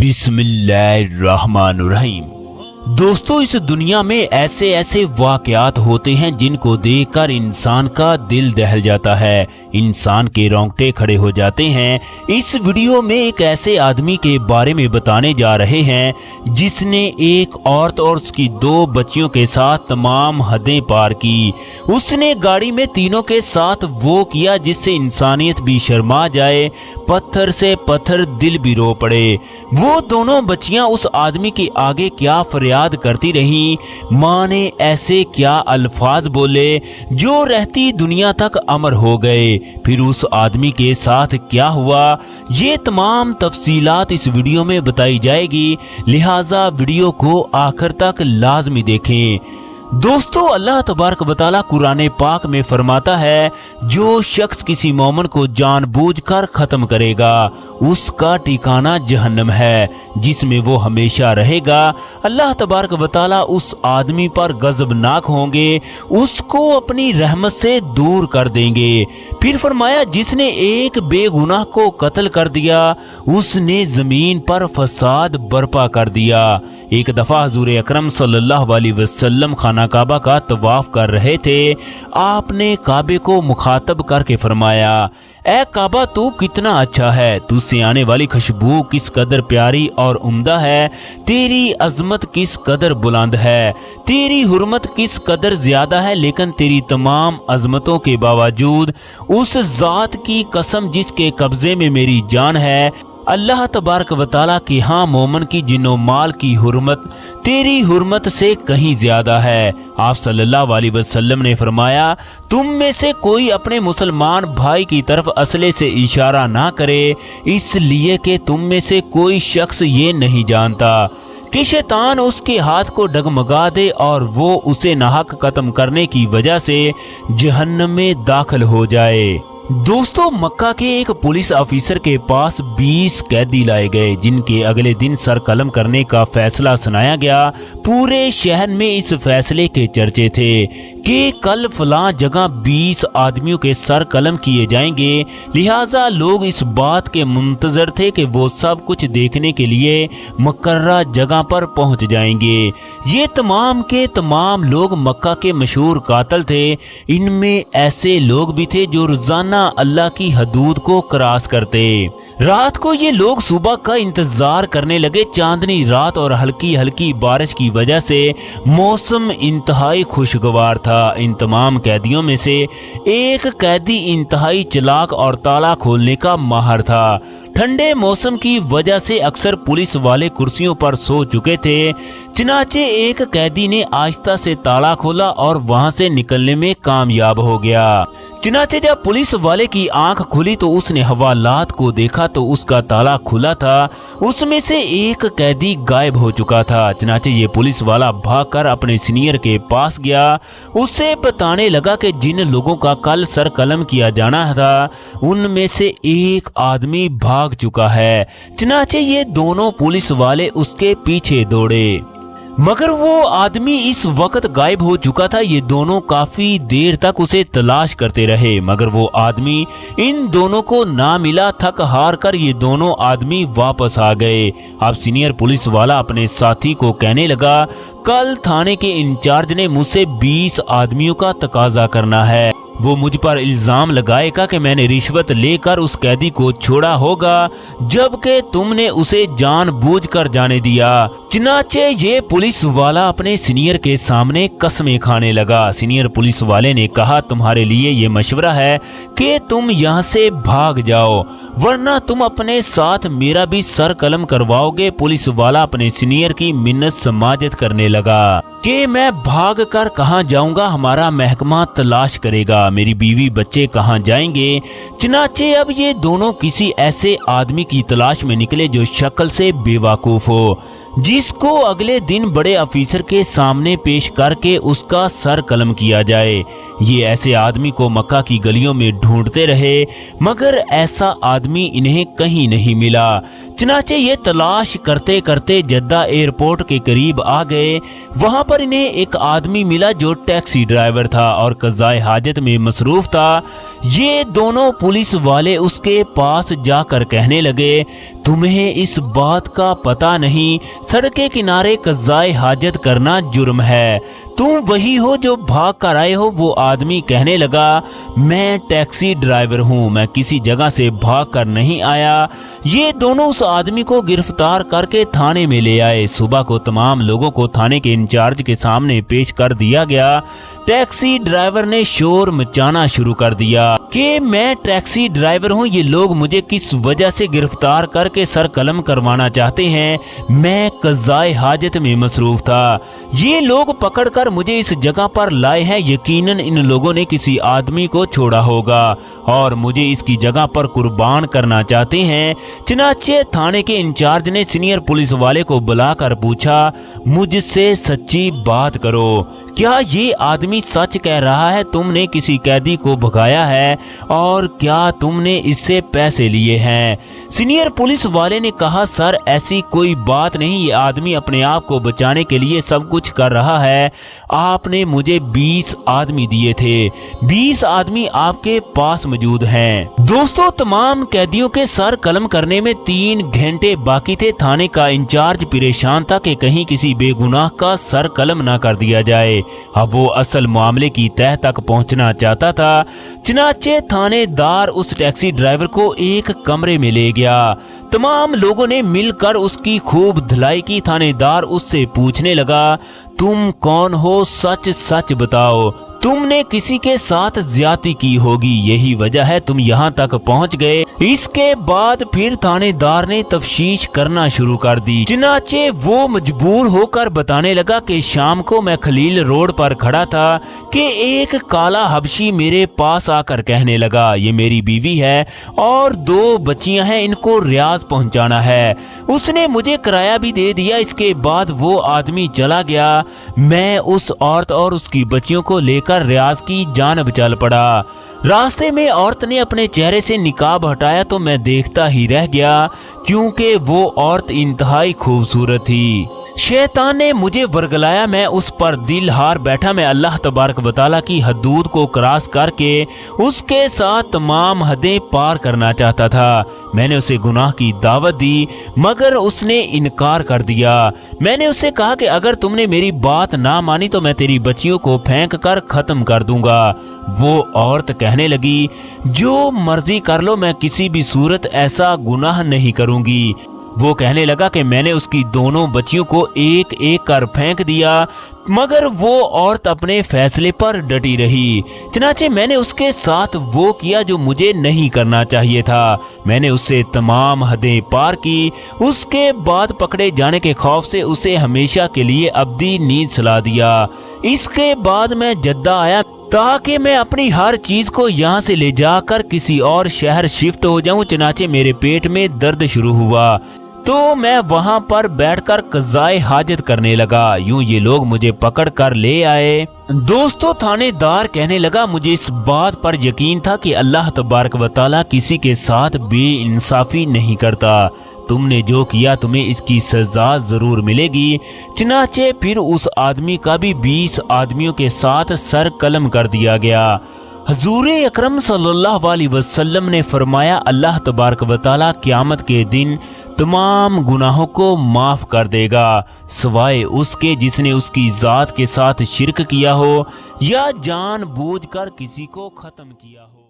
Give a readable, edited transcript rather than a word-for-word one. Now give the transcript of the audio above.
बिस्मिल्लाहिर्रहमानुर्रहीम। दोस्तों, इस दुनिया में ऐसे ऐसे वाकयात होते हैं जिनको देखकर इंसान का दिल दहल जाता है, इंसान के रोंगटे खड़े हो जाते हैं। इस वीडियो में एक ऐसे आदमी के बारे में बताने जा रहे हैं जिसने एक औरत और उसकी 2 बच्चियों के साथ तमाम हदें पार की। उसने गाड़ी में तीनों के साथ वो किया जिससे इंसानियत भी शर्मा जाए, पत्थर से पत्थर दिल भी रो पड़े। वो दोनों बच्चियां उस आदमी के आगे क्या फरियाद करती रहीं, माँ ने ऐसे क्या अल्फाज बोले जो रहती दुनिया तक अमर हो गए। फिर उस आदमी के साथ क्या हुआ, ये तमाम तफसीलात इस वीडियो में बताई जाएगी, लिहाजा वीडियो को आखिर तक लाजमी देखें। दोस्तों, अल्लाह तबारक व तआला कुरान पाक में फरमाता है, जो शख्स किसी मोमिन को जानबूझकर खत्म करेगा उसका ठिकाना जहन्नम है जिसमें वो हमेशा रहेगा। अल्लाह तबारक व तआला उस आदमी पर गजबनाक होंगे, उसको अपनी रहमत से दूर कर देंगे। फिर फरमाया, जिसने एक बेगुनाह को कत्ल कर दिया उसने जमीन पर फसाद बर्पा कर दिया। एक दफा हुजूर अकरम सल्लल्लाहु अलैहि वसल्लम खाना काबा का तवाफ कर रहे थे। आपने काबे को मुखातब करके फरमाया, ए काबा, तू कितना अच्छा है, तुझसे आने वाली खुशबू किस कदर प्यारी और उम्दा है, तेरी अजमत किस कदर बुलंद है, तेरी हुर्मत किस कदर ज्यादा है, लेकिन तेरी तमाम अजमतों के बावजूद उस जात की कसम जिसके कब्जे में मेरी जान है, अल्लाह तबारक व तआला के हाँ मोमन की जिन्नो माल की हुर्मत तेरी हुर्मत से कहीं ज्यादा है। आप सल्लल्लाहु अलैहि वसल्लम ने फरमाया, तुम में से कोई अपने मुसलमान भाई की तरफ असले से इशारा ना करे, इसलिए कि तुम में से कोई शख्स ये नहीं जानता कि शैतान उसके हाथ को डगमगा दे और वो उसे नाहक कत्म करने की वजह से जहन्नम में दाखिल हो जाए। दोस्तों, मक्का के एक पुलिस ऑफिसर के पास 20 कैदी लाए गए जिनके अगले दिन सर कलम करने का फैसला सुनाया गया। पूरे शहर में इस फैसले के चर्चे थे कि कल फलां जगह 20 आदमियों के सर कलम किए जाएंगे, लिहाजा लोग इस बात के मुंतजर थे कि वो सब कुछ देखने के लिए मुकर्रा जगह पर पहुंच जाएंगे। ये तमाम के तमाम लोग मक्का के मशहूर कातिल थे। इनमें ऐसे लोग भी थे जो रोजाना अल्लाह की हदूद को क्रॉस करते। रात को ये लोग सुबह का इंतजार करने लगे। चांदनी रात और हल्की हल्की बारिश की वजह से मौसम इंतहाई खुशगवार था। इन तमाम कैदियों में से एक कैदी इंतहाई चालाक और ताला खोलने का माहिर था। ठंडे मौसम की वजह से अक्सर पुलिस वाले कुर्सियों पर सो चुके थे। चनाचे एक कैदी ने आहिस्ता से ताला खोला और वहां से निकलने में कामयाब हो गया। चनाचे जब पुलिस वाले की आंख खुली तो उसने हवालात को देखा तो उसका ताला खुला था। उसमें से एक कैदी गायब हो चुका था। चनाचे ये पुलिस वाला भागकर अपने सीनियर के पास गया। उससे बताने लगा कि जिन लोगों का कल सर कलम किया जाना था उनमें से एक आदमी भाग चुका है। चनाचे ये दोनों पुलिस वाले उसके पीछे दौड़े, मगर वो आदमी इस वक्त गायब हो चुका था। ये दोनों काफी देर तक उसे तलाश करते रहे, मगर वो आदमी इन दोनों को ना मिला। थक हार कर ये दोनों आदमी वापस आ गए। अब सीनियर पुलिस वाला अपने साथी को कहने लगा, कल थाने के इंचार्ज ने मुझसे 20 आदमियों का तकाजा करना है। वो मुझ पर इल्जाम लगाएगा कि मैंने रिश्वत लेकर उस कैदी को छोड़ा होगा, जबकि तुमने उसे जानबूझकर जाने दिया। चनाचे ये पुलिस वाला अपने सीनियर के सामने कसमें खाने लगा। सीनियर पुलिस वाले ने कहा, तुम्हारे लिए ये मशवरा है कि तुम यहाँ से भाग जाओ, वरना तुम अपने साथ मेरा भी सर कलम करवाओगे। पुलिस वाला अपने सीनियर की मिन्नत समाजत करने लगा कि मैं भाग कर कहाँ जाऊंगा, हमारा महकमा तलाश करेगा, मेरी बीवी बच्चे कहाँ जाएंगे। चनाचे अब ये दोनों किसी ऐसे आदमी की तलाश में निकले जो शक्ल से बेवकूफ हो, जिसको अगले दिन बड़े अफीसर के सामने पेश करके उसका सर कलम किया जाए। ये ऐसे आदमी को मक्का की गलियों में ढूंढते रहे, मगर ऐसा आदमी इन्हें कहीं नहीं मिला। चनाचे ये तलाश करते करते जद्दा एयरपोर्ट के करीब आ गए। वहां पर इन्हें एक आदमी मिला जो टैक्सी ड्राइवर था और कज़ाए हाजत में मसरूफ था। ये दोनों पुलिस वाले उसके पास जाकर कहने लगे, तुम्हें इस बात का पता नहीं, सड़क के किनारे कज़ाए हाजत करना जुर्म है। तुम वही हो जो भाग कर आए हो? वो आदमी कहने लगा, मैं टैक्सी ड्राइवर हूँ, मैं किसी जगह से भाग कर नहीं आया। ये दोनों उस आदमी को गिरफ्तार करके थाने में ले आए। सुबह को तमाम लोगों को थाने के इंचार्ज के सामने पेश कर दिया गया। टैक्सी ड्राइवर ने शोर मचाना शुरू कर दिया कि मैं टैक्सी ड्राइवर हूँ, ये लोग मुझे किस वजह से गिरफ्तार करके सर कलम करवाना चाहते हैं? मैं कज़ाए हाजत में मसरूफ था, ये लोग पकड़कर मुझे इस जगह पर लाए हैं। यकीनन इन लोगों ने किसी आदमी को छोड़ा होगा और मुझे इसकी जगह पर कुर्बान करना चाहते हैं। चनाचे थाने के इंचार्ज ने सीनियर पुलिस वाले को बुलाकर पूछा, मुझसे सच्ची बात करो, क्या ये आदमी सच कह रहा है? तुमने किसी कैदी को भगाया है और क्या तुमने इससे पैसे लिए हैं? सीनियर पुलिस वाले ने कहा, सर ऐसी कोई बात नहीं, ये आदमी अपने आप को बचाने के लिए सब कुछ कर रहा है। आपने मुझे 20 आदमी दिए थे, 20 आदमी आपके पास मौजूद हैं। दोस्तों, तमाम कैदियों के सर कलम करने में 3 घंटे बाकी थे। थाने का इंचार्ज परेशान था कि कहीं किसी बेगुनाह का सर कलम ना कर दिया जाए। अब वो असल मामले की तह तक पहुंचना चाहता था। चनाचे थानेदार उस टैक्सी ड्राइवर को एक कमरे में ले गया। तमाम लोगों ने मिलकर उसकी खूब धुलाई की। थानेदार उससे पूछने लगा, तुम कौन हो? सच सच बताओ, तुमने किसी के साथ ज्यादती की होगी, यही वजह है तुम यहाँ तक पहुँच गए। इसके बाद फिर थानेदार ने तफ्तीश करना शुरू कर दी। चनाचे वो मजबूर होकर बताने लगा कि शाम को मैं खलील रोड पर खड़ा था कि एक काला हबशी मेरे पास आकर कहने लगा, ये मेरी बीवी है और 2 बच्चियां हैं, इनको रियाज पहुंचाना है। उसने मुझे किराया भी दे दिया। इसके बाद वो आदमी चला गया। मैं उस औरत और उसकी बच्चियों को लेकर रियाज की जानब चल पड़ा। रास्ते में औरत ने अपने चेहरे से निकाब हटाया तो मैं देखता ही रह गया, क्योंकि वो औरत इंतहाई खूबसूरत थी। शैतान ने मुझे वर्गलाया, मैं उस पर दिल हार बैठा। मैं अल्लाह तबारक व तआला की हदूद को क्रॉस करके उसके साथ तमाम हदें पार करना चाहता था। मैंने उसे गुनाह की दावत दी मगर उसने इनकार कर दिया। मैंने उससे कहा कि अगर तुमने मेरी बात ना मानी तो मैं तेरी बच्चियों को फेंक कर खत्म कर दूंगा। वो औरत कहने लगी, जो मर्जी कर लो, मैं किसी भी सूरत ऐसा गुनाह नहीं करूंगी। वो कहने लगा कि मैंने उसकी दोनों बच्चियों को एक एक कर फेंक दिया, मगर वो औरत अपने फैसले पर डटी रही। चनाचे मैंने उसके साथ वो किया जो मुझे नहीं करना चाहिए था। मैंने उससे तमाम हदें पार की। उसके बाद पकड़े जाने के खौफ से उसे हमेशा के लिए अब्दी नींद सुला दिया। इसके बाद मैं जद्दा आया ताकि मैं अपनी हर चीज को यहाँ से ले जाकर किसी और शहर शिफ्ट हो जाऊं। चनाचे मेरे पेट में दर्द शुरू हुआ तो मैं वहां पर बैठकर कज़ाए हाजत करने लगा। यूं ये लोग मुझे पकड़ कर ले आए। दोस्तों, थानेदार कहने लगा, मुझे इस बात पर यकीन था कि अल्लाह तबारक व तआला किसी के साथ बेइंसाफी नहीं करता। तुमने जो किया तुम्हें इसकी सजा जरूर मिलेगी। चनाचे फिर उस आदमी का भी 20 आदमियों के साथ सर कलम कर दिया गया। हजूर अकरम सल्लल्लाहु अलैहि वसल्लम ने फरमाया, अल्लाह तबारक व तआला क़यामत के दिन तमाम गुनाहों को माफ कर देगा सिवाय उसके जिसने उसकी जात के साथ शिरक किया हो या जानबूझकर किसी को खत्म किया हो।